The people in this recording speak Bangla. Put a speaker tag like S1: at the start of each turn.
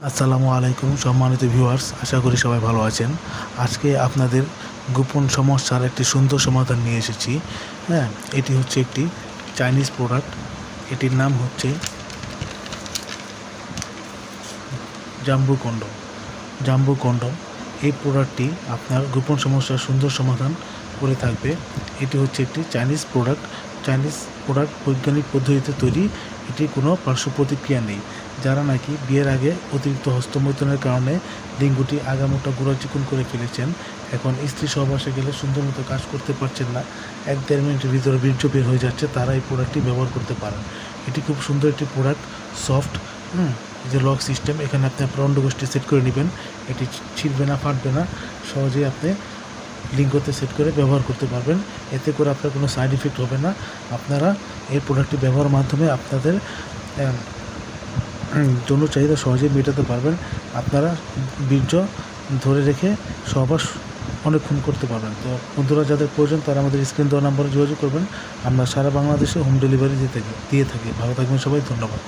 S1: আসসালামু আলাইকুম সম্মানিত ভিউয়ার্স, আশা করি সবাই ভালো আছেন। আজকে আপনাদের গোপন সমস্যার একটি সুন্দর সমাধান নিয়ে এসেছি। এটি হচ্ছে একটি চাইনিজ প্রোডাক্ট। এটির নাম হচ্ছে জাম্বু কন্ডম। জাম্বু কন্ডম এই প্রোডাক্টটি আপনার গোপন সমস্যার সুন্দর সমাধান করে থাকবে। এটি হচ্ছে একটি চাইনিজ প্রোডাক্ট বৈজ্ঞানিক পদ্ধতিতে তৈরি। এটির কোনো পার্শ্ব প্রতিক্রিয়া নেই। যারা নাকি বিয়ের আগে অতিরিক্ত হস্তমৈথুনের কারণে লিঙ্গটি আগামোটা গোড়া চিকন করে ফেলেছেন, এখন স্ত্রী সহবাসে গেলে সুন্দর মতো কাজ করতে পারছেন না, 1-1.5 মিনিটের ভিতরে বীর্য বের হয়ে যাচ্ছে, তারা এই প্রোডাক্টটি ব্যবহার করতে পারেন। এটি খুব সুন্দর একটি প্রোডাক্ট, সফট, যে লক সিস্টেম। এখানে আপনি আপনার অন্ডকোষটি সেট করে নেবেন। এটি ছিঁড়বে না, ফাটবে না, সহজেই আপনি লিঙ্গতে সেট করে ব্যবহার করতে পারবেন। এতে করে আপনার কোনো সাইড ইফেক্ট হবে না। আপনারা এই প্রোডাক্টটি ব্যবহারের মাধ্যমে আপনাদের যৌন চাহিদা সহজেই মেটাতে পারবেন। আপনারা বীর্য ধরে রেখে সহবাস অনেকক্ষণ করতে পারবেন। তো বন্ধুরা, যাদের প্রয়োজন তারা আমাদের স্ক্রিন দেওয়া নম্বরে যোগাযোগ করবেন। আমরা সারা বাংলাদেশে হোম ডেলিভারি দিয়ে থাকি। ভালো থাকবেন সবাই, ধন্যবাদ।